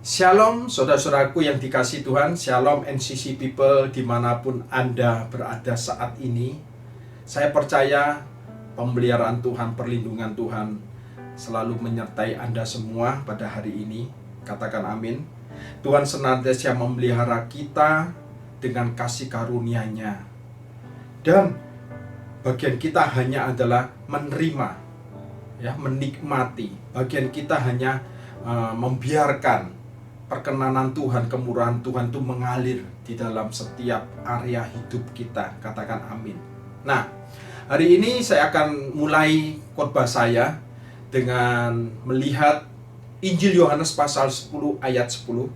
Shalom saudara-saudaraku yang dikasihi Tuhan, Shalom NCC People dimanapun Anda berada saat ini. Saya percaya pemeliharaan Tuhan, perlindungan Tuhan selalu menyertai Anda semua pada hari ini. Katakan amin. Tuhan senantiasa memelihara kita dengan kasih karunia-Nya. Dan bagian kita hanya adalah menerima, menikmati. Bagian kita hanya membiarkan perkenanan Tuhan, kemurahan Tuhan itu mengalir di dalam setiap area hidup kita. Katakan amin. Nah, hari ini saya akan mulai khotbah saya dengan melihat Injil Yohanes pasal 10 ayat 10.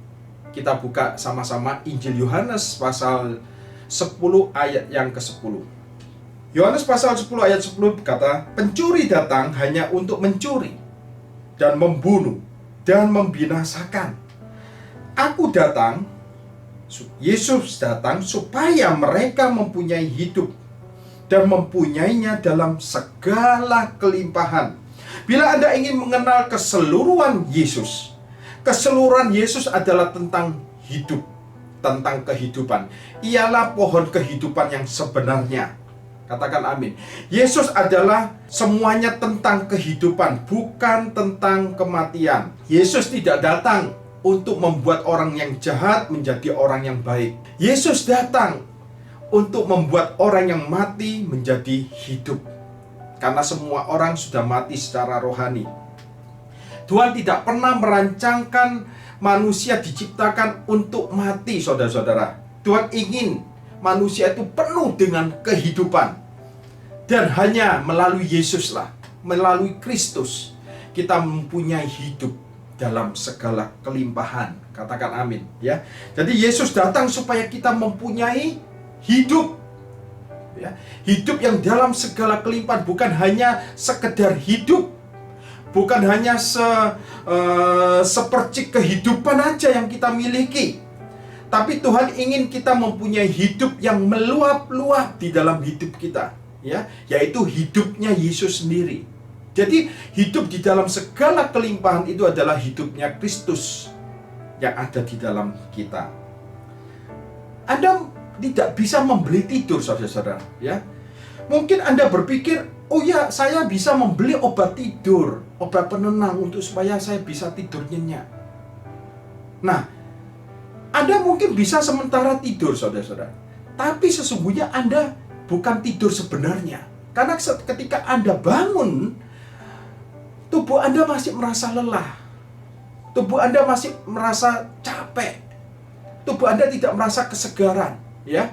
Kita buka sama-sama Injil Yohanes pasal 10 ayat yang ke-10. Yohanes pasal 10 ayat 10 berkata, "Pencuri datang hanya untuk mencuri dan membunuh dan membinasakan. Aku datang," Yesus datang, "supaya mereka mempunyai hidup dan mempunyainya dalam segala kelimpahan." Bila Anda ingin mengenal keseluruhan Yesus, keseluruhan Yesus adalah tentang hidup, tentang kehidupan. Ialah pohon kehidupan yang sebenarnya. Katakan amin. Yesus adalah semuanya tentang kehidupan, bukan tentang kematian. Yesus tidak datang untuk membuat orang yang jahat menjadi orang yang baik. Yesus datang untuk membuat orang yang mati menjadi hidup. Karena semua orang sudah mati secara rohani. Tuhan tidak pernah merancangkan manusia diciptakan untuk mati, saudara-saudara. Tuhan ingin manusia itu penuh dengan kehidupan. Dan hanya melalui Yesuslah, melalui Kristus, kita mempunyai hidup dalam segala kelimpahan. Katakan amin, ya. Jadi Yesus datang supaya kita mempunyai hidup, ya. Hidup yang dalam segala kelimpahan, bukan hanya sekedar hidup, bukan hanya sepercik kehidupan aja yang kita miliki. Tapi Tuhan ingin kita mempunyai hidup yang meluap-luap di dalam hidup kita, ya, yaitu hidupnya Yesus sendiri. Jadi hidup di dalam segala kelimpahan itu adalah hidupnya Kristus yang ada di dalam kita. Anda tidak bisa membeli tidur, saudara-saudara, ya. Mungkin Anda berpikir, "Oh ya, saya bisa membeli obat tidur, obat penenang untuk supaya saya bisa tidur nyenyak." Nah, Anda mungkin bisa sementara tidur, saudara-saudara. Tapi sesungguhnya Anda bukan tidur sebenarnya. Karena ketika Anda bangun, tubuh Anda masih merasa lelah. Tubuh Anda masih merasa capek. Tubuh Anda tidak merasa kesegaran, ya.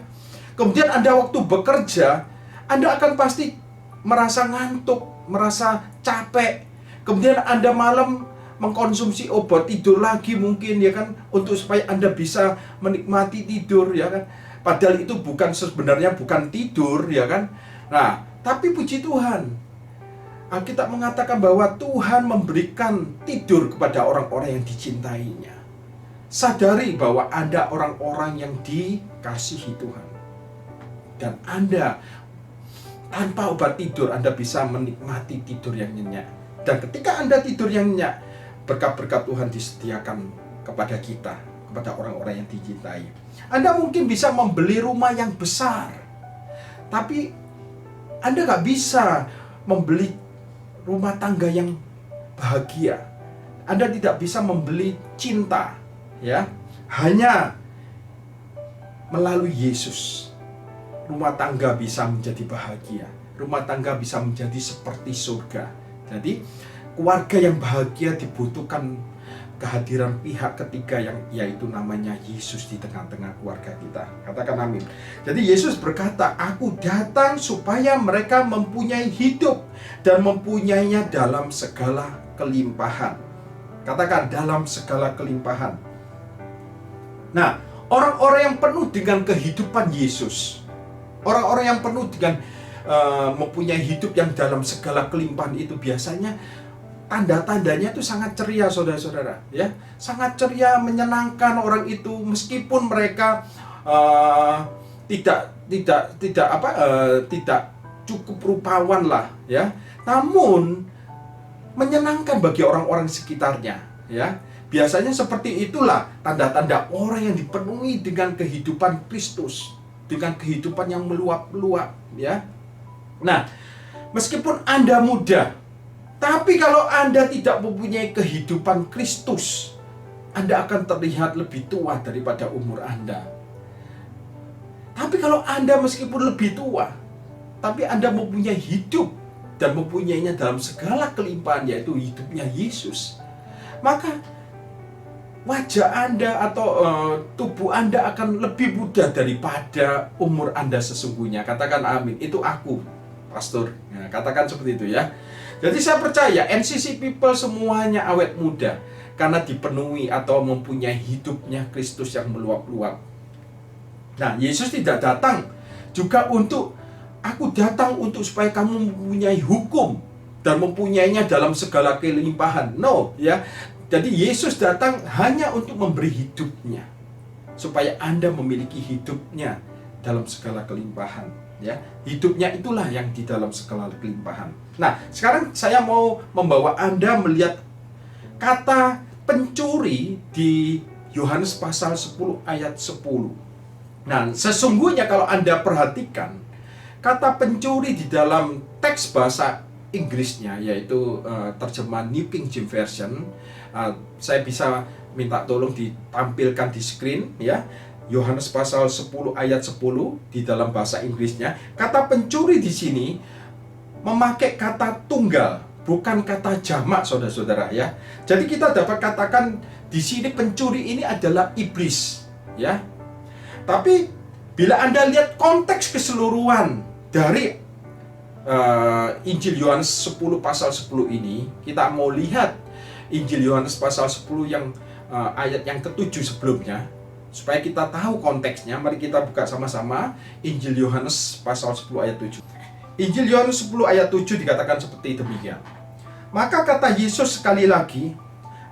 Kemudian Anda waktu bekerja, Anda akan pasti merasa ngantuk, merasa capek. Kemudian Anda malam mengkonsumsi obat tidur lagi mungkin, ya kan, untuk supaya Anda bisa menikmati tidur, ya kan. Padahal itu sebenarnya bukan tidur, ya kan. Nah, tapi puji Tuhan, Alkitab mengatakan bahwa Tuhan memberikan tidur kepada orang-orang yang dicintainya. Sadari bahwa ada orang-orang yang dikasihi Tuhan. Dan Anda, tanpa obat tidur, Anda bisa menikmati tidur yang nyenyak. Dan ketika Anda tidur yang nyenyak, berkat-berkat Tuhan disediakan kepada kita, kepada orang-orang yang dicintai. Anda mungkin bisa membeli rumah yang besar, tapi Anda nggak bisa membeli rumah tangga yang bahagia. Anda tidak bisa membeli cinta, ya. Hanya melalui Yesus rumah tangga bisa menjadi bahagia. Rumah tangga bisa menjadi seperti surga. Jadi keluarga yang bahagia dibutuhkan kehadiran pihak ketiga yang yaitu namanya Yesus di tengah-tengah keluarga kita. Katakan amin. Jadi Yesus berkata, "Aku datang supaya mereka mempunyai hidup dan mempunyainya dalam segala kelimpahan." Katakan, dalam segala kelimpahan. Nah, orang-orang yang penuh dengan kehidupan Yesus, orang-orang yang penuh dengan mempunyai hidup yang dalam segala kelimpahan itu biasanya tanda-tandanya itu sangat ceria, saudara-saudara, ya. Sangat ceria, menyenangkan orang itu meskipun mereka tidak cukup rupawan lah, ya. Namun menyenangkan bagi orang-orang sekitarnya, ya. Biasanya seperti itulah tanda-tanda orang yang dipenuhi dengan kehidupan Kristus, dengan kehidupan yang meluap-luap, ya. Nah, meskipun Anda muda, tapi kalau Anda tidak mempunyai kehidupan Kristus, Anda akan terlihat lebih tua daripada umur Anda. Tapi kalau Anda meskipun lebih tua, tapi Anda mempunyai hidup dan mempunyainya dalam segala kelimpahan, yaitu hidupnya Yesus, maka wajah Anda atau tubuh Anda akan lebih muda daripada umur Anda sesungguhnya. Katakan amin. Itu aku, pastor. Nah, katakan seperti itu ya. Jadi saya percaya NCC people semuanya awet muda karena dipenuhi atau mempunyai hidupnya Kristus yang meluap-luap. Nah, Yesus tidak datang juga untuk aku datang untuk supaya kamu mempunyai hukum dan mempunyainya dalam segala kelimpahan. No, ya. Jadi Yesus datang hanya untuk memberi hidupnya, supaya Anda memiliki hidupnya dalam segala kelimpahan, ya. Hidupnya itulah yang di dalam segala kelimpahan. Nah, sekarang saya mau membawa Anda melihat kata pencuri di Yohanes pasal 10 ayat 10. Nah, sesungguhnya kalau Anda perhatikan, kata pencuri di dalam teks bahasa Inggrisnya, yaitu terjemahan New King James Version, saya bisa minta tolong ditampilkan di screen, ya. Yohanes pasal 10 ayat 10 di dalam bahasa Inggrisnya, kata pencuri di sini memakai kata tunggal, bukan kata jamak, saudara-saudara, ya. Jadi kita dapat katakan di sini pencuri ini adalah iblis, ya. Tapi bila Anda lihat konteks keseluruhan dari Injil Yohanes 10 pasal 10 ini, kita mau lihat Injil Yohanes pasal 10 yang ayat yang ke-7 sebelumnya, supaya kita tahu konteksnya. Mari kita buka sama-sama Injil Yohanes pasal 10 ayat 7. Injil Yohanes 10 ayat 7 dikatakan seperti demikian. Maka kata Yesus sekali lagi,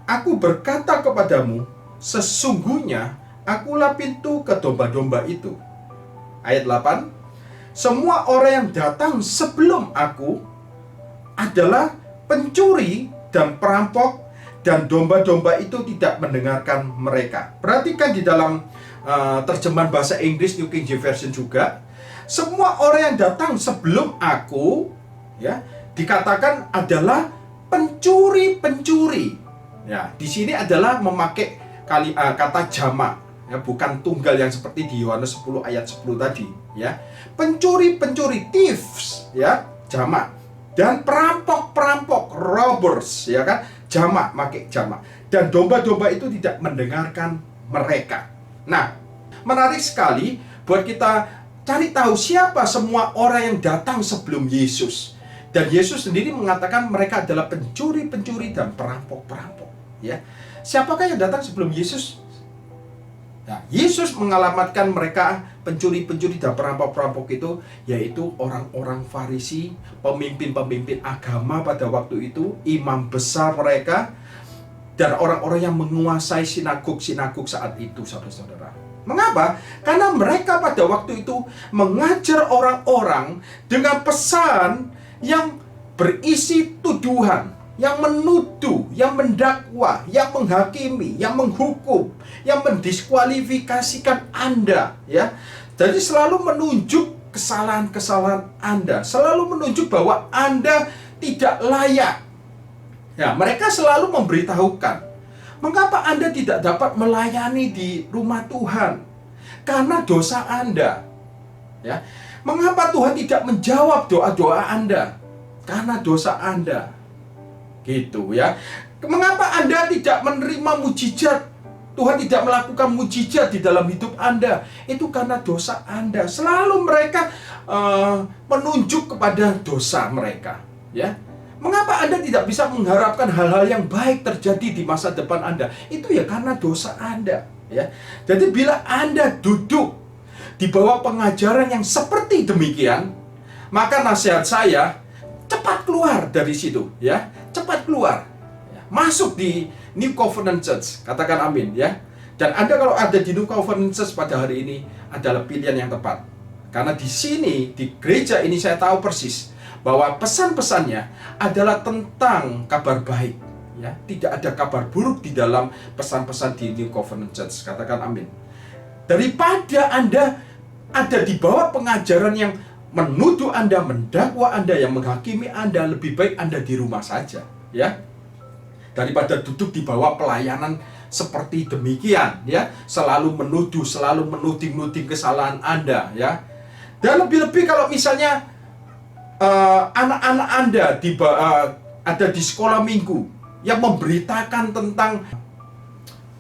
aku berkata kepadamu, sesungguhnya akulah pintu ke domba-domba itu. Ayat 8, semua orang yang datang sebelum aku adalah pencuri dan perampok, dan domba-domba itu tidak mendengarkan mereka. Perhatikan di dalam terjemahan bahasa Inggris New King James Version juga, semua orang yang datang sebelum aku, ya, dikatakan adalah pencuri-pencuri. Ya, di sini adalah memakai kata jamak, ya, bukan tunggal yang seperti di Yohanes 10 ayat 10 tadi, ya. Pencuri-pencuri, thieves, ya, jamak. Dan perampok-perampok, robbers, ya kan, jamak, pakai jamak. Dan domba-domba itu tidak mendengarkan mereka. Nah, menarik sekali buat kita cari tahu siapa semua orang yang datang sebelum Yesus. Dan Yesus sendiri mengatakan mereka adalah pencuri-pencuri dan perampok-perampok, ya. Siapakah yang datang sebelum Yesus? Nah, Yesus mengalamatkan mereka pencuri-pencuri dan perampok-perampok itu, yaitu orang-orang Farisi, pemimpin-pemimpin agama pada waktu itu, imam besar mereka, dan orang-orang yang menguasai sinagog-sinagog saat itu, saudara-saudara. Mengapa? Karena mereka pada waktu itu mengajar orang-orang dengan pesan yang berisi tuduhan, yang menuduh, yang mendakwa, yang menghakimi, yang menghukum, yang mendiskualifikasikan Anda, ya. Jadi selalu menunjuk kesalahan-kesalahan Anda, selalu menunjuk bahwa Anda tidak layak. Ya, mereka selalu memberitahukan, mengapa Anda tidak dapat melayani di rumah Tuhan? Karena dosa Anda. Ya. Mengapa Tuhan tidak menjawab doa-doa Anda? Karena dosa Anda. Gitu, ya. Mengapa Anda tidak menerima mujizat? Tuhan tidak melakukan mujizat di dalam hidup Anda. Itu karena dosa Anda. Selalu mereka menunjuk kepada dosa mereka, ya. Mengapa Anda tidak bisa mengharapkan hal-hal yang baik terjadi di masa depan Anda? Itu ya karena dosa Anda, ya. Jadi bila Anda duduk di bawah pengajaran yang seperti demikian, maka nasihat saya, cepat keluar dari situ, ya. Cepat keluar, ya. Masuk di New Covenant Church, katakan amin, ya. Dan Anda kalau ada di New Covenant Church pada hari ini adalah pilihan yang tepat. Karena di sini, di gereja ini saya tahu persis bahwa pesan-pesannya adalah tentang kabar baik, Ya, tidak ada kabar buruk di dalam pesan-pesan di New Covenant Church. Katakan amin. Daripada Anda ada di bawah pengajaran yang menuduh Anda, mendakwa Anda, yang menghakimi Anda, lebih baik Anda di rumah saja, ya. Daripada duduk di bawah pelayanan seperti demikian, ya, selalu menuduh, selalu menuding-nuding kesalahan Anda, ya. Dan lebih-lebih kalau misalnya anak-anak Anda ada di sekolah minggu yang memberitakan tentang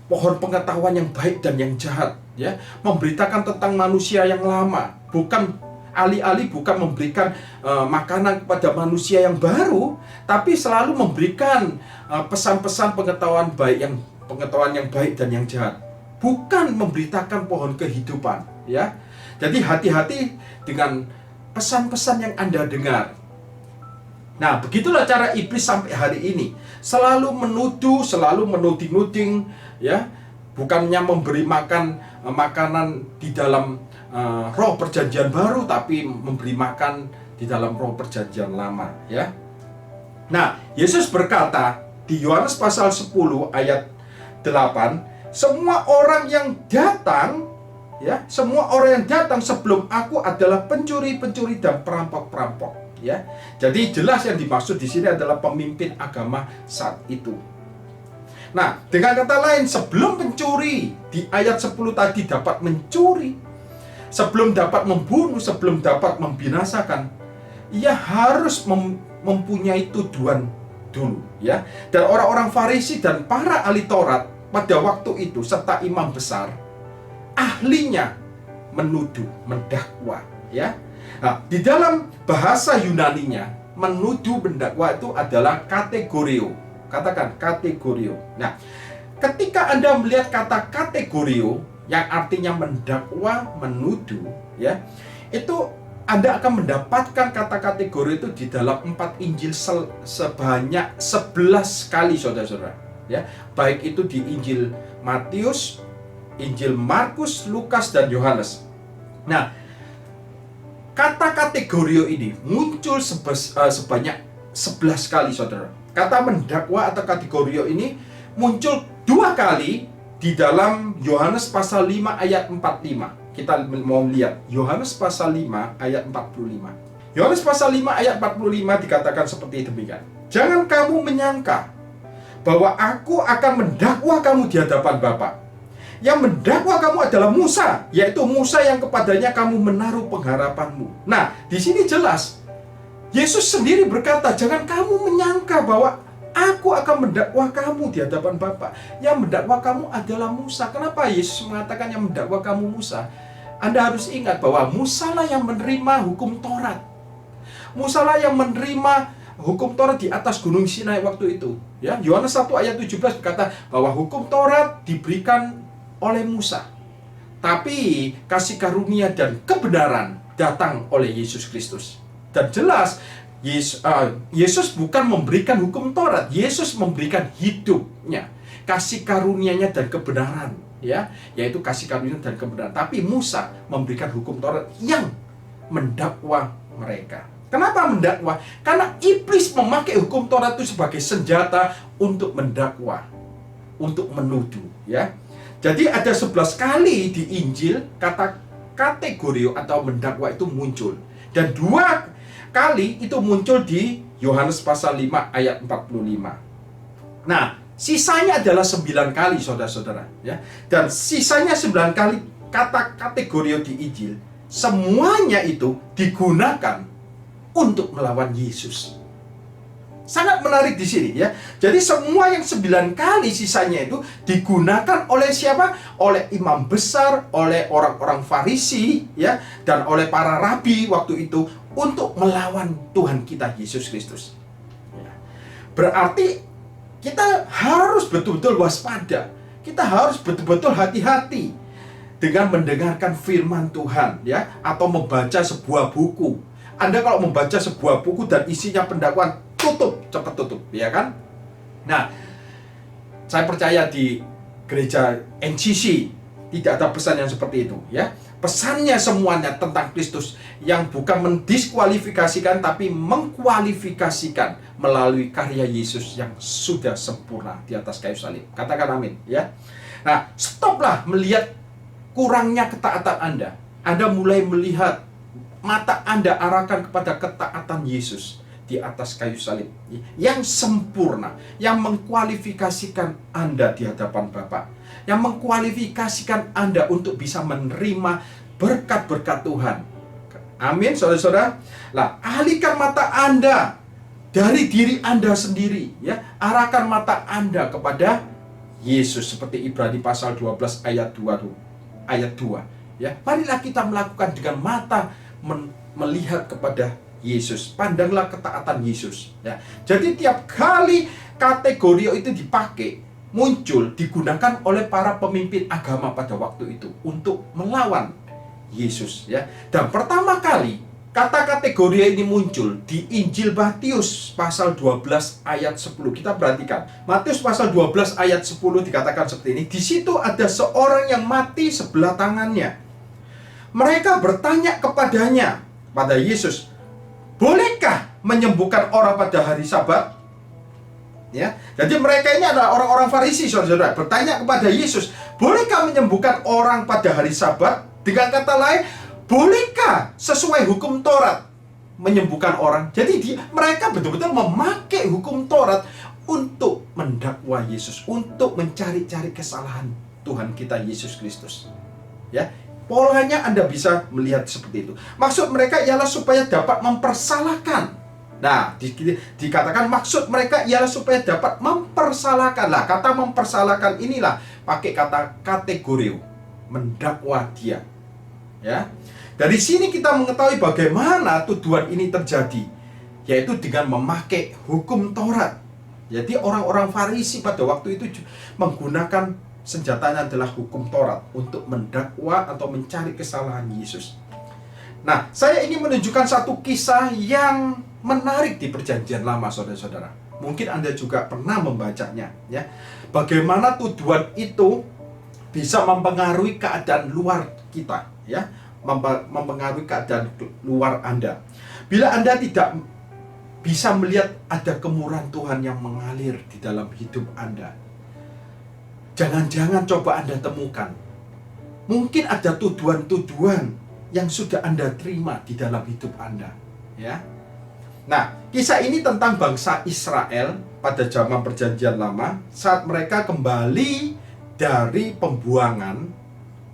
pohon pengetahuan yang baik dan yang jahat, ya, memberitakan tentang manusia yang lama, bukan alih-alih bukan memberikan makanan kepada manusia yang baru, tapi selalu memberikan pesan-pesan pengetahuan yang baik dan yang jahat, bukan memberitakan pohon kehidupan, ya. Jadi hati-hati dengan pesan-pesan yang Anda dengar. Nah, begitulah cara iblis sampai hari ini, selalu menuduh, selalu menuding-nuding, ya, bukannya memberi makanan di dalam roh perjanjian baru, tapi memberi makan di dalam roh perjanjian lama, ya. Nah, Yesus berkata di Yohanes pasal 10 ayat 8, semua orang yang datang, ya, semua orang yang datang sebelum aku adalah pencuri-pencuri dan perampok-perampok, ya. Jadi jelas yang dimaksud di sini adalah pemimpin agama saat itu. Nah, dengan kata lain, sebelum pencuri di ayat 10 tadi dapat mencuri, sebelum dapat membunuh, sebelum dapat membinasakan, ia harus mempunyai tujuan dulu, ya. Dan orang-orang Farisi dan para ahli Taurat pada waktu itu serta imam besar, ahlinya menuduh, mendakwa, ya. Nah, di dalam bahasa Yunaninya, menuduh, mendakwa itu adalah kategorio. Katakan kategorio. Nah, ketika Anda melihat kata kategorio yang artinya mendakwa, menuduh, ya, itu Anda akan mendapatkan kata kategori itu di dalam 4 Injil sebanyak 11 kali, saudara-saudara, ya. Baik itu di Injil Matius, Injil Markus, Lukas, dan Yohanes. Nah, kata kategorio ini muncul sebanyak 11 kali, saudara. Kata mendakwa atau kategorio ini muncul 2 kali di dalam Yohanes pasal 5 ayat 45. Kita mau lihat Yohanes pasal 5 ayat 45. Yohanes pasal 5 ayat 45 dikatakan seperti demikian. Jangan kamu menyangka bahwa aku akan mendakwa kamu di hadapan Bapa. Yang mendakwa kamu adalah Musa, yaitu Musa yang kepadanya kamu menaruh pengharapanmu. Nah, di sini jelas Yesus sendiri berkata, jangan kamu menyangka bahwa aku akan mendakwa kamu di hadapan Bapa. Yang mendakwa kamu adalah Musa. Kenapa Yesus mengatakan yang mendakwa kamu Musa? Anda harus ingat bahwa Musa lah yang menerima hukum Taurat. Musa lah yang menerima hukum Taurat di atas gunung Sinai waktu itu, ya. Yohanes 1 ayat 17 berkata bahwa hukum Taurat diberikan oleh Musa, tapi kasih karunia dan kebenaran datang oleh Yesus Kristus. Dan jelas Yesus bukan memberikan hukum Taurat, Yesus memberikan hidupnya, kasih karunia-Nya dan kebenaran, ya, yaitu kasih karunia dan kebenaran. Tapi Musa memberikan hukum Taurat yang mendakwa mereka. Kenapa mendakwa? Karena iblis memakai hukum Taurat itu sebagai senjata untuk mendakwa, untuk menuduh, ya. Jadi ada 11 kali di Injil kata kategorio atau mendakwa itu muncul. Dan 2 kali itu muncul di Yohanes pasal 5 ayat 45. Nah, sisanya adalah 9 kali, saudara-saudara, ya. Dan sisanya 9 kali kata kategorio di Injil, semuanya itu digunakan untuk melawan Yesus. Sangat menarik di sini, ya. Jadi semua yang 9 kali sisanya itu digunakan oleh siapa? Oleh imam besar, oleh orang-orang Farisi, ya, dan oleh para rabi waktu itu untuk melawan Tuhan kita Yesus Kristus. Ya. Berarti kita harus betul-betul waspada. Kita harus betul-betul hati-hati dengan mendengarkan firman Tuhan, ya, atau membaca sebuah buku. Anda kalau membaca sebuah buku dan isinya pendakwaan, cepat tutup, ya kan? Nah, saya percaya di gereja NCC, Tidak ada pesan yang seperti itu, ya. Pesannya semuanya tentang Kristus yang bukan mendiskualifikasikan tapi mengkualifikasikan melalui karya Yesus yang sudah sempurna di atas kayu salib. Katakan amin, ya. Nah, stoplah melihat kurangnya ketaatan Anda. Anda mulai melihat, mata Anda arahkan kepada ketaatan Yesus di atas kayu salib yang sempurna, yang mengkualifikasikan Anda di hadapan Bapa, yang mengkualifikasikan Anda untuk bisa menerima berkat-berkat Tuhan. Amin, saudara-saudara. Lah, alihkan mata Anda dari diri Anda sendiri, ya. Arahkan mata Anda kepada Yesus seperti Ibrani pasal 12 ayat 2, ya. Marilah kita melakukan dengan mata melihat kepada Yesus. Pandanglah ketaatan Yesus, ya. Jadi tiap kali kategori itu dipakai, muncul, digunakan oleh para pemimpin agama pada waktu itu untuk melawan Yesus, ya. Dan pertama kali kata kategori ini muncul di Injil Matius pasal 12 ayat 10. Kita perhatikan. Matius pasal 12 ayat 10 dikatakan seperti ini. Di situ ada seorang yang mati sebelah tangannya. Mereka bertanya kepadanya, pada Yesus, bolehkah menyembuhkan orang pada hari Sabat? Ya, jadi mereka ini adalah orang-orang Farisi, saudara-saudara, bertanya kepada Yesus, bolehkah menyembuhkan orang pada hari Sabat? Dengan kata lain, bolehkah sesuai hukum Taurat menyembuhkan orang? Jadi mereka betul-betul memakai hukum Taurat untuk mendakwa Yesus, untuk mencari-cari kesalahan Tuhan kita Yesus Kristus. Ya, polanya Anda bisa melihat seperti itu. Maksud mereka ialah supaya dapat mempersalahkan. Nah, dikatakan maksud mereka ialah supaya dapat mempersalahkan. Lah, kata mempersalahkan inilah pakai kata kategori, mendakwa dia. Ya. Dari sini kita mengetahui bagaimana tuduhan ini terjadi, yaitu dengan memakai hukum Taurat. Jadi orang-orang Farisi pada waktu itu menggunakan senjatanya adalah hukum Taurat untuk mendakwa atau mencari kesalahan Yesus. Nah, saya ingin menunjukkan satu kisah yang menarik di Perjanjian Lama, saudara-saudara. Mungkin Anda juga pernah membacanya, ya. Bagaimana tuduhan itu bisa mempengaruhi keadaan luar kita, ya. Mempengaruhi keadaan luar Anda. Bila Anda tidak bisa melihat ada kemurahan Tuhan yang mengalir di dalam hidup Anda, jangan-jangan coba Anda temukan, mungkin ada tuduhan-tuduhan yang sudah Anda terima di dalam hidup Anda, ya. Nah, kisah ini tentang bangsa Israel pada zaman Perjanjian Lama saat mereka kembali dari pembuangan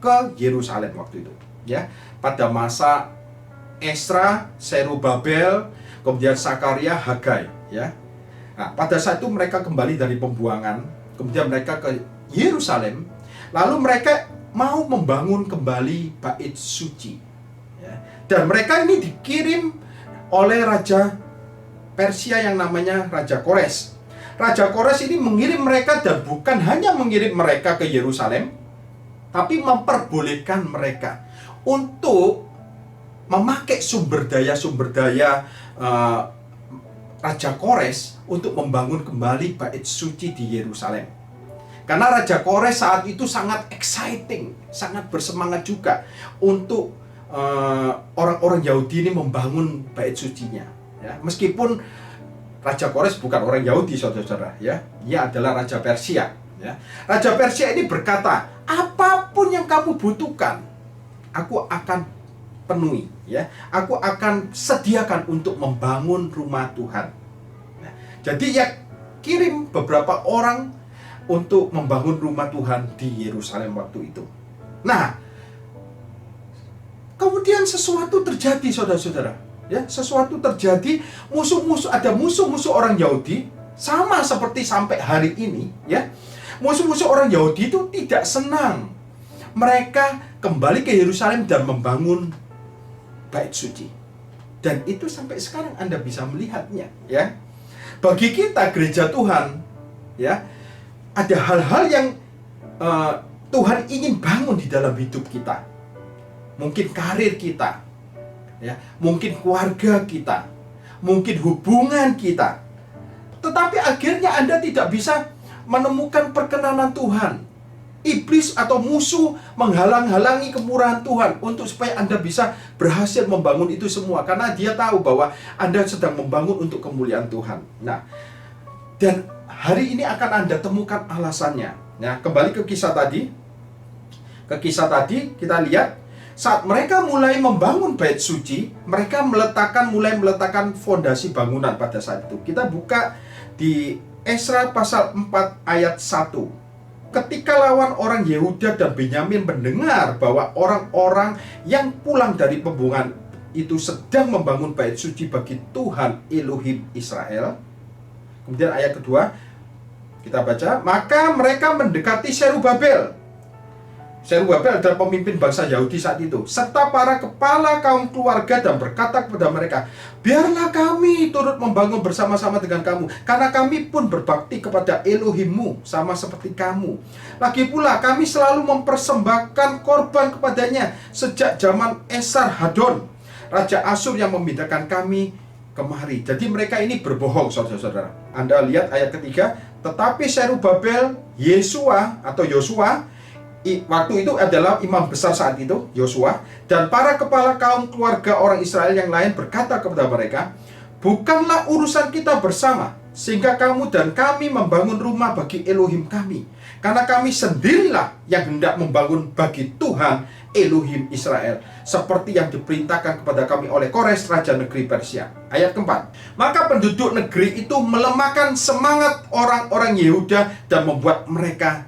ke Yerusalem waktu itu, ya. Pada masa Esra, Serubabel, kemudian Sakaria, Hagai, ya. Nah, pada saat itu mereka kembali dari pembuangan, kemudian mereka ke Yerusalem, lalu mereka mau membangun kembali bait suci, ya. Dan mereka ini dikirim oleh Raja Persia yang namanya Raja Kores. Raja Kores ini mengirim mereka, dan bukan hanya mengirim mereka ke Yerusalem, tapi memperbolehkan mereka untuk memakai sumber daya Raja Kores untuk membangun kembali bait suci di Yerusalem. Karena Raja Kores saat itu sangat exciting, sangat bersemangat juga untuk orang-orang Yahudi ini membangun bait sucinya, ya. Meskipun Raja Kores bukan orang Yahudi, saudara-saudara, ya. Dia adalah Raja Persia, ya. Raja Persia ini berkata, apapun yang kamu butuhkan, aku akan penuhi, ya. Aku akan sediakan untuk membangun rumah Tuhan. Nah, jadi ya kirim beberapa orang untuk membangun rumah Tuhan di Yerusalem waktu itu. Nah, kemudian sesuatu terjadi, saudara-saudara, ya. Sesuatu terjadi, ada musuh-musuh orang Yahudi, sama seperti sampai hari ini, ya. Musuh-musuh orang Yahudi itu tidak senang mereka kembali ke Yerusalem dan membangun bait suci. Dan itu sampai sekarang Anda bisa melihatnya, ya. Bagi kita gereja Tuhan, ya, ada hal-hal yang Tuhan ingin bangun di dalam hidup kita. Mungkin karir kita, ya, mungkin keluarga kita, mungkin hubungan kita. Tetapi akhirnya Anda tidak bisa menemukan perkenanan Tuhan. Iblis atau musuh menghalang-halangi kemurahan Tuhan untuk supaya Anda bisa berhasil membangun itu semua, karena dia tahu bahwa Anda sedang membangun untuk kemuliaan Tuhan. Nah, dan hari ini akan Anda temukan alasannya. Nah, kembali ke kisah tadi. Ke kisah tadi kita lihat saat mereka mulai membangun bait suci, mereka mulai meletakkan fondasi bangunan pada saat itu. Kita buka di Esra pasal 4 ayat 1. Ketika lawan orang Yehuda dan Benyamin mendengar bahwa orang-orang yang pulang dari pembuangan itu sedang membangun bait suci bagi Tuhan Elohim Israel. Kemudian ayat kedua kita baca, maka mereka mendekati Zerubabel. Zerubabel adalah pemimpin bangsa Yahudi saat itu, serta para kepala kaum keluarga, dan berkata kepada mereka, biarlah kami turut membangun bersama-sama dengan kamu, karena kami pun berbakti kepada Elohimmu sama seperti kamu. Lagi pula kami selalu mempersembahkan korban kepadanya sejak zaman Esarhadon, Raja Asyur, yang memindahkan kami kemari. Jadi mereka ini berbohong, saudara-saudara. Anda lihat ayat ketiga, tetapi Zerubabel, Yosua, waktu itu adalah imam besar saat itu, Yosua, dan para kepala kaum keluarga orang Israel yang lain berkata kepada mereka, bukanlah urusan kita bersama, sehingga kamu dan kami membangun rumah bagi Elohim kami, karena kami sendirilah yang hendak membangun bagi Tuhan Elohim Israel, seperti yang diperintahkan kepada kami oleh Kores, raja negeri Persia. Ayat keempat, maka penduduk negeri itu melemahkan semangat orang-orang Yehuda dan membuat mereka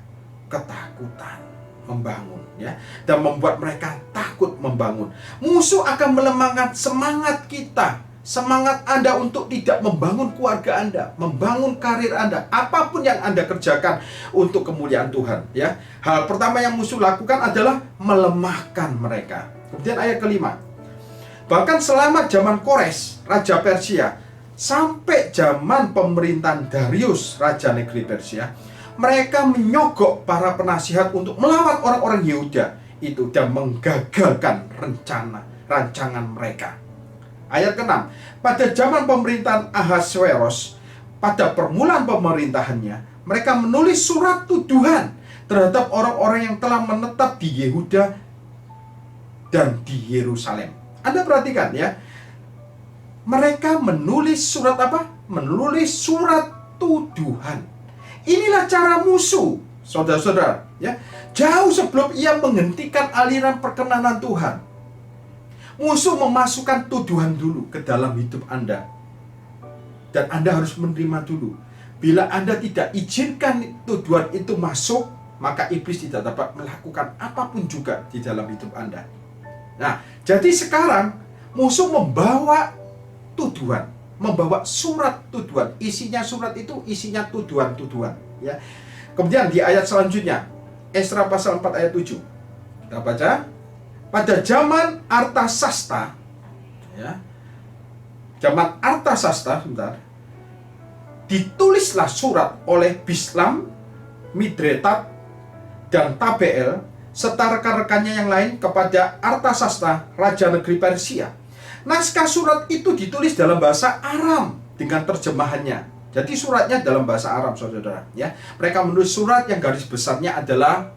ketakutan membangun, ya, dan membuat mereka takut membangun. Musuh akan melemahkan semangat kita, semangat Anda untuk tidak membangun keluarga Anda, membangun karir Anda, apapun yang Anda kerjakan untuk kemuliaan Tuhan, ya. Hal pertama yang musuh lakukan adalah melemahkan mereka. Kemudian ayat kelima, bahkan selama zaman Kores, raja Persia, sampai zaman pemerintahan Darius, raja negeri Persia, mereka menyogok para penasihat untuk melawan orang-orang Yehuda itu dan menggagalkan rancangan mereka. Ayat ke-6, pada zaman pemerintahan Ahasweros, pada permulaan pemerintahannya, mereka menulis surat tuduhan terhadap orang-orang yang telah menetap di Yehuda dan di Yerusalem. Anda perhatikan, ya, mereka menulis surat apa? Menulis surat tuduhan. Inilah cara musuh, saudara-saudara, ya. Jauh sebelum ia menghentikan aliran perkenanan Tuhan, musuh memasukkan tuduhan dulu ke dalam hidup Anda. Dan Anda harus menerima dulu. Bila Anda tidak izinkan tuduhan itu masuk, maka iblis tidak dapat melakukan apapun juga di dalam hidup Anda. Nah, jadi sekarang musuh membawa tuduhan, membawa surat tuduhan. Isinya surat itu isinya tuduhan-tuduhan, ya. Kemudian di ayat selanjutnya, Esra pasal 4 ayat 7. Kita baca, pada zaman Artasasta, ya. Zaman Artasasta, sebentar. Ditulislah surat oleh Bislam, Midretat, dan Tabeel serta rekan-rekannya yang lain kepada Artasasta, raja negeri Persia. Naskah surat itu ditulis dalam bahasa Aram dengan terjemahannya. Jadi suratnya dalam bahasa Aram, saudara, ya. Mereka menulis surat yang garis besarnya adalah,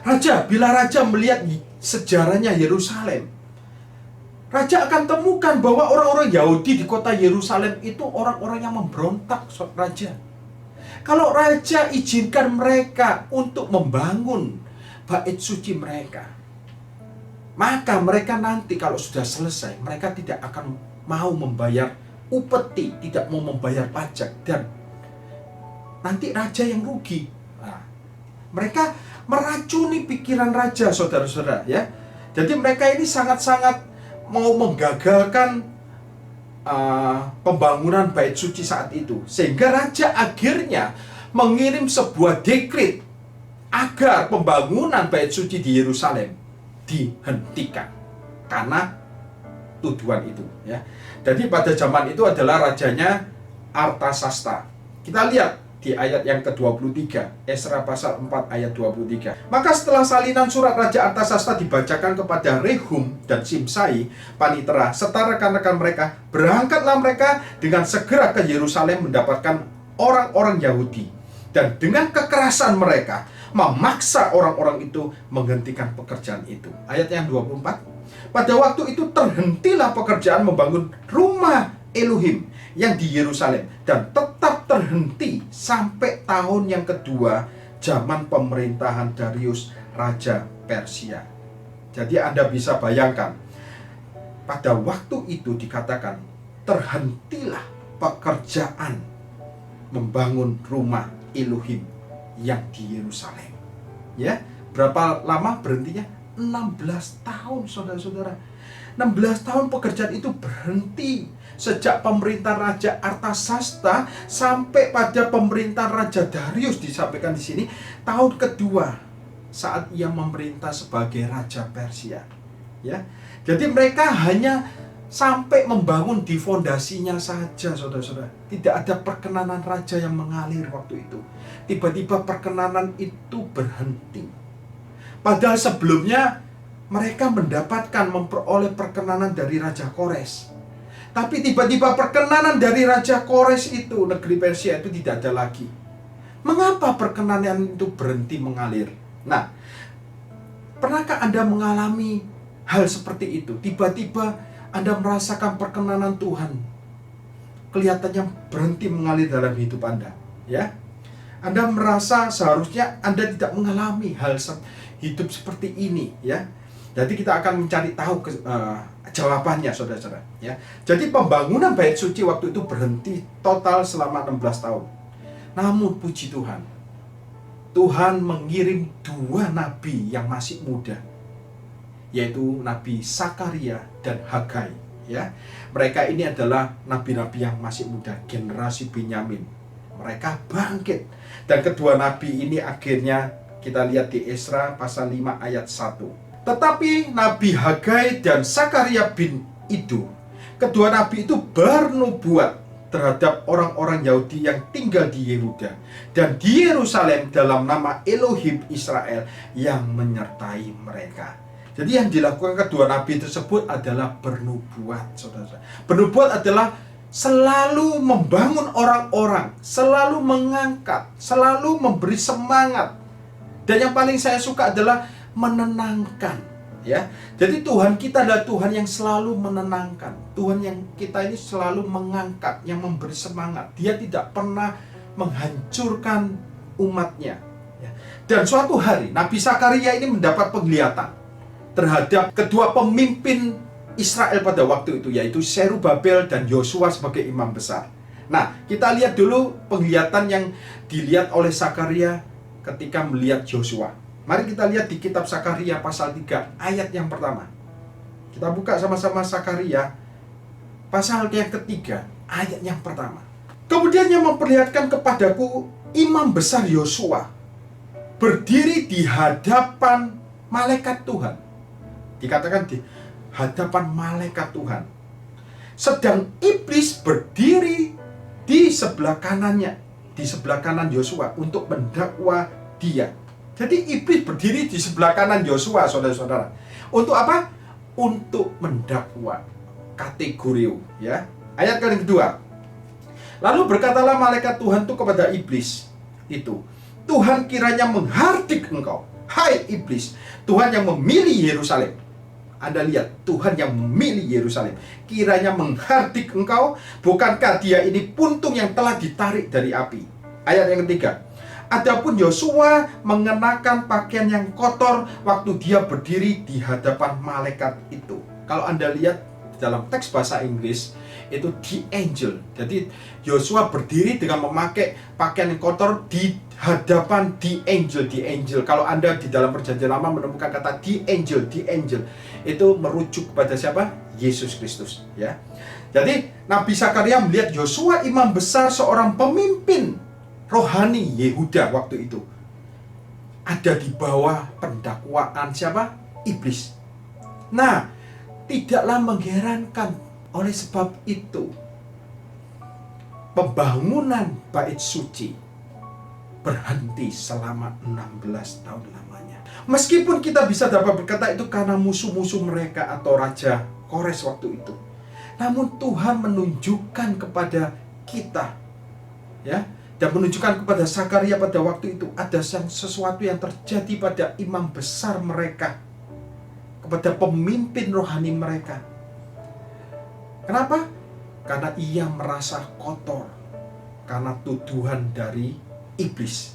Raja, bila Raja melihat sejarahnya Yerusalem, Raja akan temukan bahwa orang-orang Yahudi di kota Yerusalem itu orang-orang yang memberontak, Raja. Kalau Raja izinkan mereka untuk membangun bait suci mereka, maka mereka nanti kalau sudah selesai, mereka tidak akan mau membayar upeti, tidak mau membayar pajak, dan nanti raja yang rugi. Nah, mereka meracuni pikiran raja, saudara-saudara, ya. Jadi mereka ini sangat-sangat mau menggagalkan pembangunan bait suci saat itu, sehingga raja akhirnya mengirim sebuah dekret agar pembangunan bait suci di Yerusalem dihentikan karena tuduhan itu, ya. Jadi pada zaman itu adalah rajanya Artasasta. Kita lihat di ayat yang ke-23, Esra pasal 4 ayat 23. Maka setelah salinan surat Raja Artasasta dibacakan kepada Rehum dan Simsai, panitera, serta rekan-rekan mereka, berangkatlah mereka dengan segera ke Yerusalem mendapatkan orang-orang Yahudi. Dan dengan kekerasan mereka memaksa orang-orang itu menghentikan pekerjaan itu. Ayat yang 24. Pada waktu itu terhentilah pekerjaan membangun rumah Elohim yang di Yerusalem, dan tetap terhenti sampai tahun yang kedua zaman pemerintahan Darius Raja Persia. Jadi Anda bisa bayangkan, pada waktu itu dikatakan terhentilah pekerjaan membangun rumah Elohim yang di Yerusalem. Ya, berapa lama berhentinya? 16 tahun, saudara-saudara. 16 tahun pekerjaan itu berhenti sejak pemerintahan Raja Artasasta sampai pada pemerintahan Raja Darius, disampaikan di sini tahun kedua saat ia memerintah sebagai Raja Persia. Ya, jadi mereka hanya sampai membangun di fondasinya saja, saudara-saudara. Tidak ada perkenanan raja yang mengalir waktu itu. Tiba-tiba perkenanan itu berhenti. Padahal sebelumnya mereka memperoleh perkenanan dari Raja Kores. Tapi tiba-tiba perkenanan dari Raja Kores itu, negeri Persia itu tidak ada lagi. Mengapa perkenanan itu berhenti mengalir? Nah, pernahkah Anda mengalami hal seperti itu? Tiba-tiba Anda merasakan perkenanan Tuhan kelihatannya berhenti mengalir dalam hidup Anda, ya. Anda merasa seharusnya Anda tidak mengalami hal hidup seperti ini, ya. Jadi kita akan mencari tahu jawabannya, saudara-saudara, ya. Jadi pembangunan bait suci waktu itu berhenti total selama 16 tahun. Namun puji Tuhan, Tuhan mengirim 2 nabi yang masih muda, yaitu Nabi Sakaria dan Hagai, ya. Mereka ini adalah nabi-nabi yang masih muda, generasi Benyamin. Mereka bangkit, dan kedua nabi ini akhirnya kita lihat di Esra pasal 5 ayat 1. Tetapi Nabi Hagai dan Sakaria bin Ido, kedua nabi itu bernubuat terhadap orang-orang Yahudi yang tinggal di Yehuda dan di Yerusalem dalam nama Elohim Israel yang menyertai mereka. Jadi yang dilakukan kedua nabi tersebut adalah bernubuat, saudara. Bernubuat adalah selalu membangun orang-orang, selalu mengangkat, selalu memberi semangat. Dan yang paling saya suka adalah menenangkan, ya. Jadi Tuhan kita adalah Tuhan yang selalu menenangkan. Tuhan yang kita ini selalu mengangkat, yang memberi semangat. Dia tidak pernah menghancurkan umatnya, ya. Dan suatu hari Nabi Sakaria ini mendapat penglihatan terhadap kedua pemimpin Israel pada waktu itu, yaitu Zerubabel dan Yosua sebagai imam besar. Nah, kita lihat dulu penglihatan yang dilihat oleh Sakaria ketika melihat Yosua. Mari kita lihat di kitab Sakaria pasal 3 ayat yang pertama. Kita buka sama-sama Sakaria pasal yang ketiga ayat yang pertama. Kemudian yang memperlihatkan kepadaku imam besar Yosua berdiri di hadapan malaikat Tuhan. Dikatakan di hadapan malaikat Tuhan. Sedang iblis berdiri di sebelah kanannya, di sebelah kanan Yosua untuk mendakwa dia. Jadi iblis berdiri di sebelah kanan Yosua, saudara-saudara. Untuk apa? Untuk mendakwa. Kategorio, ya. Ayat yang kedua. Lalu berkatalah malaikat Tuhan itu kepada iblis itu, Tuhan kiranya menghardik engkau, hai iblis, Tuhan yang memilih Yerusalem. Anda lihat, Tuhan yang memilih Yerusalem kiranya menghardik engkau. Bukankah dia ini puntung yang telah ditarik dari api? Ayat yang ketiga. Adapun Yosua mengenakan pakaian yang kotor waktu dia berdiri di hadapan malaikat itu. Kalau Anda lihat dalam teks bahasa Inggris itu the angel. Jadi Yosua berdiri dengan memakai pakaian yang kotor di hadapan the angel. The angel. Kalau Anda di dalam Perjanjian Lama menemukan kata the angel itu merujuk kepada siapa? Yesus Kristus, ya. Jadi Nabi Sakaria melihat Yosua imam besar, seorang pemimpin rohani Yehuda waktu itu, ada di bawah pendakwaan siapa? Iblis. Nah, tidaklah mengherankan, oleh sebab itu pembangunan bait suci berhenti selama 16 tahun lamanya. Meskipun kita bisa dapat berkata itu karena musuh-musuh mereka atau Raja Kores waktu itu, namun Tuhan menunjukkan kepada kita, ya, Dan menunjukkan kepada Zakaria pada waktu itu ada sesuatu yang terjadi pada imam besar mereka, kepada pemimpin rohani mereka. Kenapa? Karena ia merasa kotor karena tuduhan dari iblis.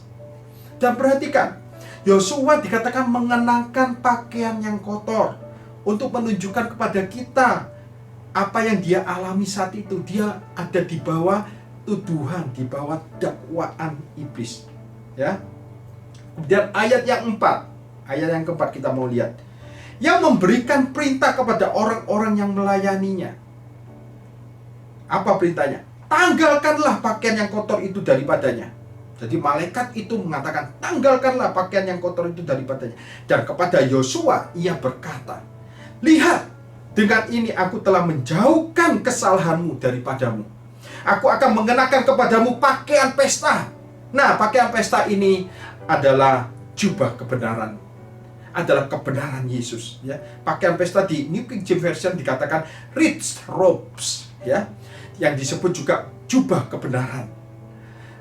Dan perhatikan, Yosua dikatakan mengenakan pakaian yang kotor untuk menunjukkan kepada kita apa yang dia alami saat itu. Dia ada di bawah tuduhan, di bawah dakwaan iblis. Ya. Dan ayat yang keempat kita mau lihat. Yang memberikan perintah kepada orang-orang yang melayaninya. Apa perintahnya? Tanggalkanlah pakaian yang kotor itu daripadanya. Jadi malaikat itu mengatakan, tanggalkanlah pakaian yang kotor itu daripadanya. Dan kepada Yosua ia berkata, lihat, dengan ini aku telah menjauhkan kesalahanmu daripadamu. Aku akan mengenakan kepadamu pakaian pesta. Nah, pakaian pesta ini adalah jubah kebenaran. Adalah kebenaran Yesus. Ya. Pakaian pesta di New King James Version dikatakan rich robes. Ya. Yang disebut juga jubah kebenaran.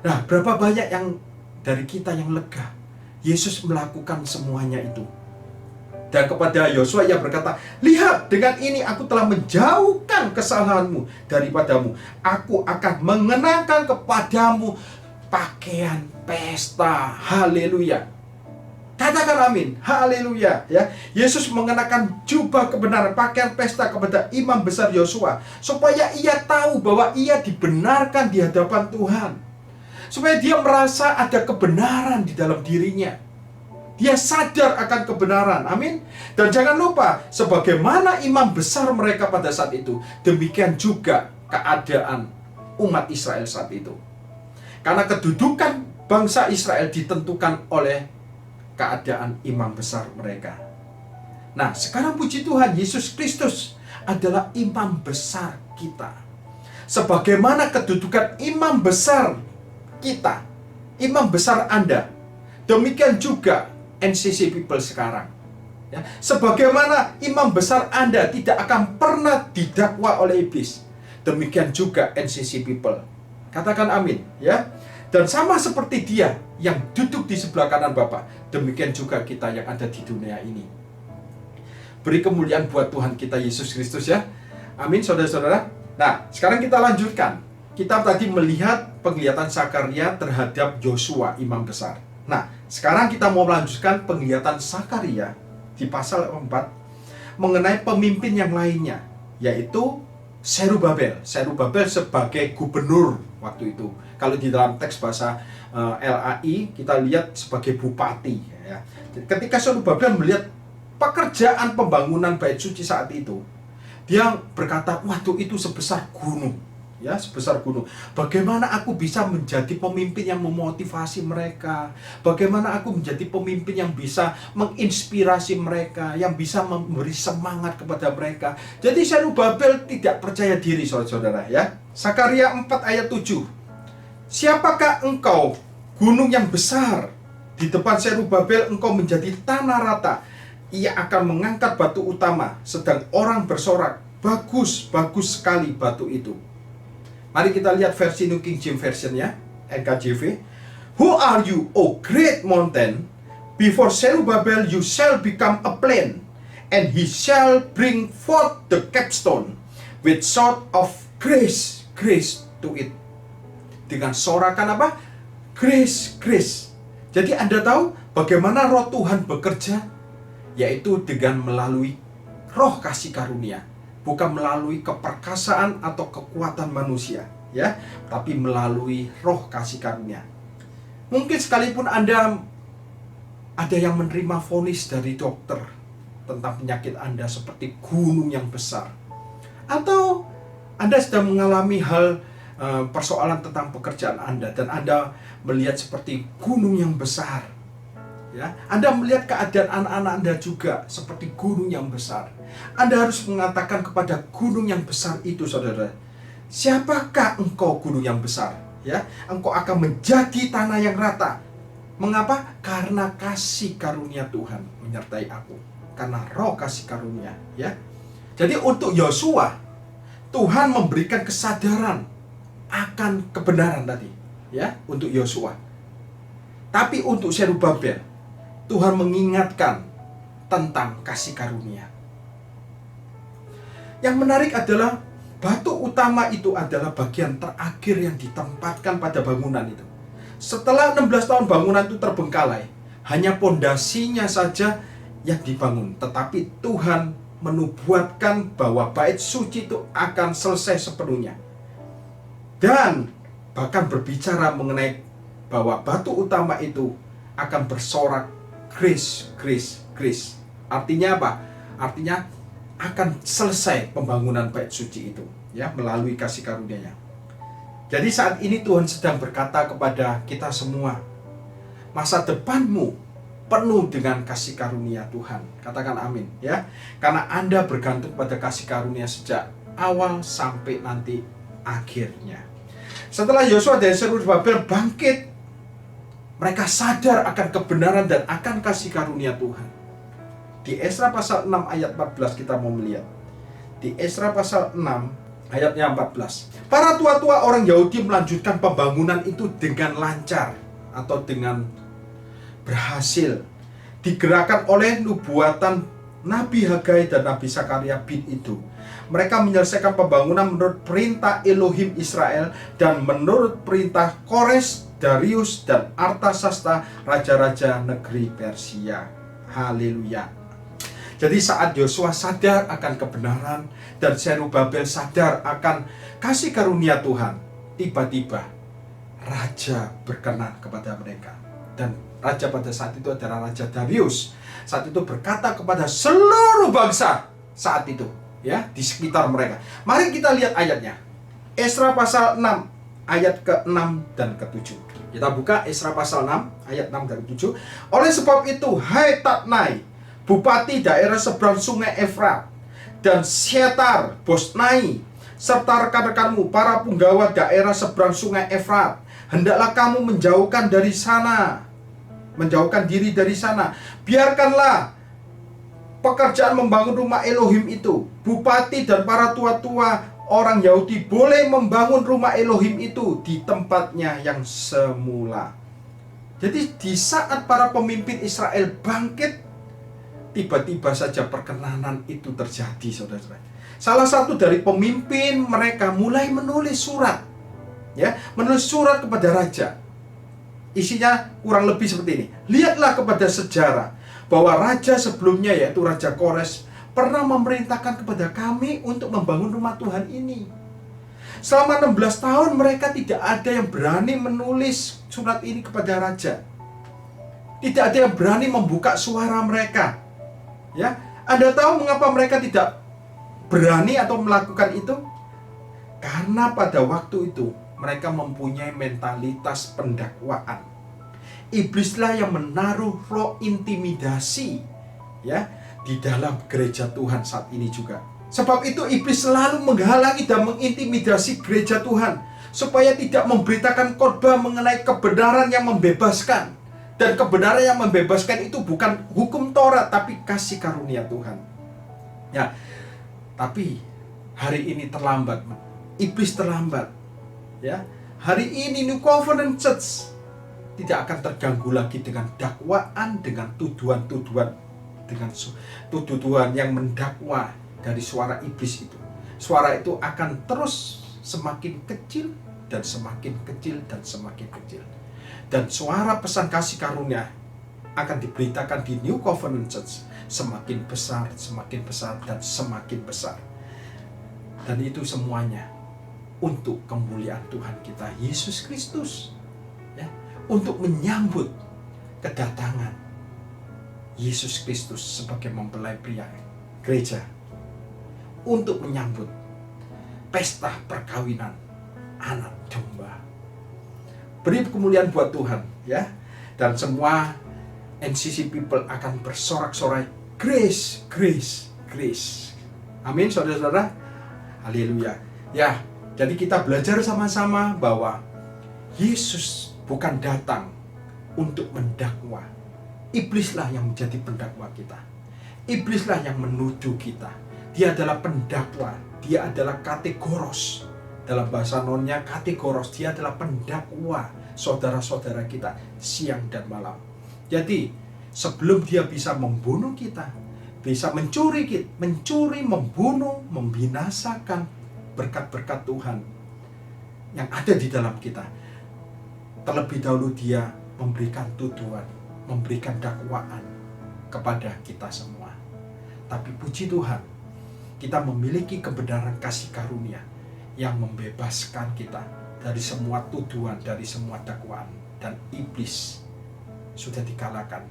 Nah, berapa banyak yang dari kita yang lega Yesus melakukan semuanya itu. Dan kepada Yosua ia berkata, lihat, dengan ini aku telah menjauhkan kesalahanmu daripadamu. Aku akan mengenakan kepadamu pakaian pesta. Haleluya. Katakan amin. Haleluya. Ya, Yesus mengenakan jubah kebenaran, pakaian pesta kepada imam besar Yosua, supaya ia tahu bahwa ia dibenarkan di hadapan Tuhan. Supaya dia merasa ada kebenaran di dalam dirinya. Dia sadar akan kebenaran. Amin. Dan jangan lupa, sebagaimana imam besar mereka pada saat itu, demikian juga keadaan umat Israel saat itu. Karena kedudukan bangsa Israel ditentukan oleh keadaan imam besar mereka. Nah, sekarang puji Tuhan, Yesus Kristus adalah imam besar kita. Sebagaimana kedudukan imam besar kita, imam besar Anda, demikian juga NCC People sekarang. Ya, sebagaimana imam besar Anda tidak akan pernah didakwa oleh iblis, demikian juga NCC People. Katakan amin, ya. Dan sama seperti dia yang duduk di sebelah kanan Bapa, demikian juga kita yang ada di dunia ini. Beri kemuliaan buat Tuhan kita Yesus Kristus, ya. Amin, saudara-saudara. Nah, sekarang kita lanjutkan. Kita tadi melihat penglihatan Zakaria terhadap Yosua, imam besar. Nah, sekarang kita mau melanjutkan penglihatan Zakaria di pasal 4 mengenai pemimpin yang lainnya, yaitu Zerubabel. Zerubabel sebagai gubernur waktu itu. Kalau di dalam teks bahasa LAI kita lihat sebagai bupati. Ya. Ketika Zerubabel melihat pekerjaan pembangunan bait suci saat itu, dia berkata, waduh, itu sebesar gunung. Ya, sebesar gunung. Bagaimana aku bisa menjadi pemimpin yang memotivasi mereka? Bagaimana aku menjadi pemimpin yang bisa menginspirasi mereka, yang bisa memberi semangat kepada mereka? Jadi Zerubabel tidak percaya diri, saudara-saudara, ya. Zakaria 4 ayat 7. Siapakah engkau, gunung yang besar? Di depan Zerubabel engkau menjadi tanah rata. Ia akan mengangkat batu utama, sedang orang bersorak, bagus, bagus sekali batu itu. Mari kita lihat versi New King James Version, ya, NKJV. Who are you, O great mountain? Before Zerubabel you shall become a plain, and he shall bring forth the capstone with sort of grace, grace to it. Dengan sorakan apa? Grace, grace. Jadi Anda tahu bagaimana roh Tuhan bekerja? Yaitu dengan melalui roh kasih karunia. Bukan melalui keperkasaan atau kekuatan manusia, ya, tapi melalui roh kasih karunia. Mungkin sekalipun Anda ada yang menerima vonis dari dokter tentang penyakit Anda seperti gunung yang besar, atau Anda sedang mengalami hal persoalan tentang pekerjaan Anda dan Anda melihat seperti gunung yang besar, ya. Anda melihat keadaan anak-anak Anda juga seperti gunung yang besar. Anda harus mengatakan kepada gunung yang besar itu, saudara, siapakah engkau gunung yang besar? Ya, engkau akan menjadi tanah yang rata. Mengapa? Karena kasih karunia Tuhan menyertai aku. Karena roh kasih karunia, ya. Jadi untuk Yosua, Tuhan memberikan kesadaran akan kebenaran tadi. ya, untuk Yosua. Tapi untuk Zerubabel, Tuhan mengingatkan tentang kasih karunia. Yang menarik adalah batu utama itu adalah bagian terakhir yang ditempatkan pada bangunan itu. Setelah 16 tahun bangunan itu terbengkalai, hanya pondasinya saja yang dibangun. Tetapi Tuhan menubuatkan bahwa bait suci itu akan selesai sepenuhnya. Dan bahkan berbicara mengenai bahwa batu utama itu akan bersorak grace. Artinya apa? Artinya akan selesai pembangunan bait suci itu, ya, melalui kasih karunia-Nya. Jadi saat ini Tuhan sedang berkata kepada kita semua, masa depanmu penuh dengan kasih karunia Tuhan. Katakan amin, ya. Karena Anda bergantung pada kasih karunia sejak awal sampai nanti akhirnya. Setelah Yosua dan Zerubabel bangkit, mereka sadar akan kebenaran dan akan kasih karunia Tuhan. Di Esra pasal 6 ayat 14 kita mau melihat. Di Esra pasal 6 ayatnya 14. Para tua-tua orang Yahudi melanjutkan pembangunan itu dengan lancar atau dengan berhasil, digerakkan oleh nubuatan Nabi Hagai dan Nabi Zakaria bin Iddo. Mereka menyelesaikan pembangunan menurut perintah Elohim Israel dan menurut perintah Kores, Darius, dan Artasasta, raja-raja negeri Persia. Haleluya. Jadi saat Yosua sadar akan kebenaran dan Zerubabel sadar akan kasih karunia Tuhan, tiba-tiba raja berkenan kepada mereka. Dan raja pada saat itu adalah Raja Darius. Saat itu berkata kepada seluruh bangsa saat itu, ya, di sekitar mereka. Mari kita lihat ayatnya. Esra pasal 6 ayat ke-6 dan ke-7. Kita buka Esra pasal 6 ayat 6 dan 7. Oleh sebab itu, hai Tatnai, bupati daerah seberang sungai Efrat, dan Syetar Bosnai, serta rekan-rekanmu para punggawa daerah seberang sungai Efrat, hendaklah kamu menjauhkan diri dari sana. Biarkanlah pekerjaan membangun rumah Elohim itu. Bupati dan para tua-tua orang Yahudi boleh membangun rumah Elohim itu di tempatnya yang semula. Jadi di saat para pemimpin Israel bangkit, tiba-tiba saja perkenanan itu terjadi, saudara-saudara. Salah satu dari pemimpin mereka mulai menulis surat, ya, menulis surat kepada raja. Isinya kurang lebih seperti ini. Lihatlah kepada sejarah bahwa raja sebelumnya, yaitu Raja Kores, pernah memerintahkan kepada kami untuk membangun rumah Tuhan ini. Selama 16 tahun mereka tidak ada yang berani menulis surat ini kepada raja. Tidak ada yang berani membuka suara mereka. Ya, Anda tahu mengapa mereka tidak berani atau melakukan itu? Karena pada waktu itu mereka mempunyai mentalitas pendakwaan. Iblislah yang menaruh roh intimidasi, ya, di dalam gereja Tuhan saat ini juga. Sebab itu iblis selalu menghalangi dan mengintimidasi gereja Tuhan supaya tidak memberitakan khotbah mengenai kebenaran yang membebaskan. Dan kebenaran yang membebaskan itu bukan hukum Taurat, tapi kasih karunia Tuhan. Ya, tapi hari ini terlambat. Iblis terlambat. Ya, hari ini New Covenant Church tidak akan terganggu lagi dengan dakwaan, dengan tuduhan-tuduhan, dengan tuduhan yang mendakwa dari suara iblis itu. Suara itu akan terus semakin kecil dan semakin kecil dan semakin kecil. Dan suara pesan kasih karunia akan diberitakan di New Covenant Church semakin besar, dan semakin besar. Dan itu semuanya untuk kemuliaan Tuhan kita Yesus Kristus, ya, untuk menyambut kedatangan Yesus Kristus sebagai mempelai pria gereja, untuk menyambut pesta perkawinan anak domba. Beri kemuliaan buat Tuhan, ya. Dan semua NCC people akan bersorak-sorai grace. Amin, saudara-saudara. Haleluya. Ya, jadi kita belajar sama-sama bahwa Yesus bukan datang untuk mendakwa. Iblislah yang menjadi pendakwa kita. Iblislah yang menuduh kita. Dia adalah pendakwa. Dia adalah kategoros. Dalam bahasa nonnya kategoros, dia adalah pendakwa. saudara-saudara kita siang dan malam. Jadi sebelum dia bisa membunuh kita, bisa mencuri, membunuh, membinasakan berkat-berkat Tuhan yang ada di dalam kita, terlebih dahulu dia memberikan tuduhan, memberikan dakwaan kepada kita semua. Tapi puji Tuhan, kita memiliki kebenaran kasih karunia yang membebaskan kita dari semua tuduhan, dari semua dakwaan, dan iblis sudah dikalahkan.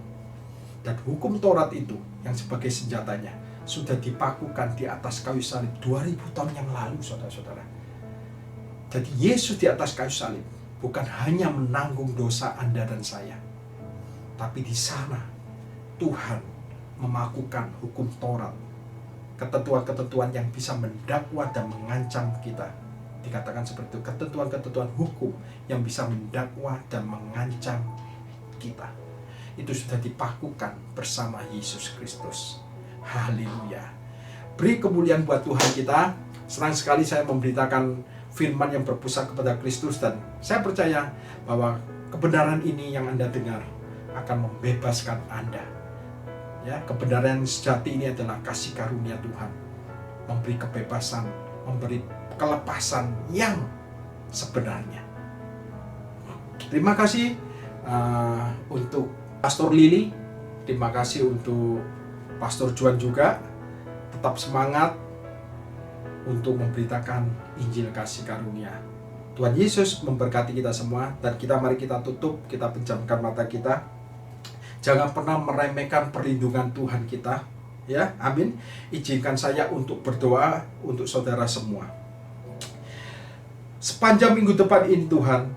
Dan hukum Taurat itu yang sebagai senjatanya sudah dipakukan di atas kayu salib 2000 tahun yang lalu, saudara-saudara. Jadi Yesus di atas kayu salib bukan hanya menanggung dosa Anda dan saya, tapi di sana Tuhan memakukan hukum Taurat, ketentuan-ketentuan yang bisa mendakwa dan mengancam kita. Dikatakan seperti itu, ketentuan-ketentuan hukum yang bisa mendakwa dan mengancam kita. Itu sudah dipakukan bersama Yesus Kristus. Haleluya. Beri kemuliaan buat Tuhan kita. Senang sekali saya memberitakan firman yang berpusat kepada Kristus, dan saya percaya bahwa kebenaran ini yang Anda dengar akan membebaskan Anda. Ya, kebenaran sejati ini adalah kasih karunia Tuhan, memberi kebebasan, memberi kelepasan yang sebenarnya. Terima kasih untuk Pastor Lili, terima kasih untuk Pastor Juan juga. Tetap semangat untuk memberitakan Injil kasih karunia. Tuhan Yesus memberkati kita semua, dan mari kita tutup, kita pejamkan mata kita. Jangan pernah meremehkan perlindungan Tuhan kita, ya, amin. Izinkan saya untuk berdoa untuk saudara semua. Sepanjang minggu depan ini Tuhan,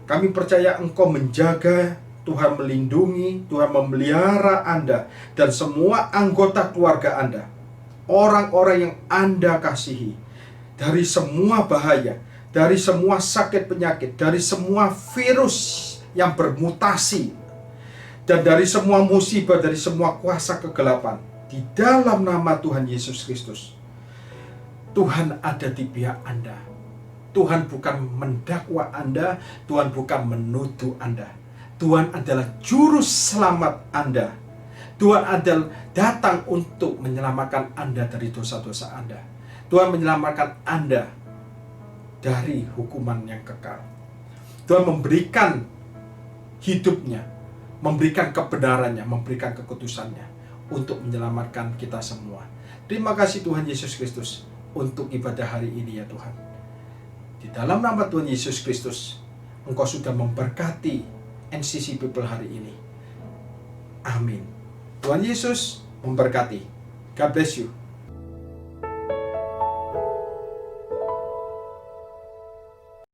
kami percaya Engkau menjaga, Tuhan melindungi, Tuhan memelihara Anda dan semua anggota keluarga Anda, orang-orang yang Anda kasihi, dari semua bahaya, dari semua sakit penyakit, dari semua virus yang bermutasi, dan dari semua musibah, dari semua kuasa kegelapan. Di dalam nama Tuhan Yesus Kristus, Tuhan ada di pihak Anda. Tuhan bukan mendakwa Anda, Tuhan bukan menuduh Anda. Tuhan adalah juru selamat Anda. Tuhan adalah datang untuk menyelamatkan Anda dari dosa-dosa Anda. Tuhan menyelamatkan Anda dari hukuman yang kekal. Tuhan memberikan hidupnya, memberikan kebenarannya, memberikan kekudusannya untuk menyelamatkan kita semua. Terima kasih Tuhan Yesus Kristus untuk ibadah hari ini ya Tuhan. Di dalam nama Tuhan Yesus Kristus, Engkau sudah memberkati NCC People hari ini. Amin. Tuhan Yesus memberkati. God bless you.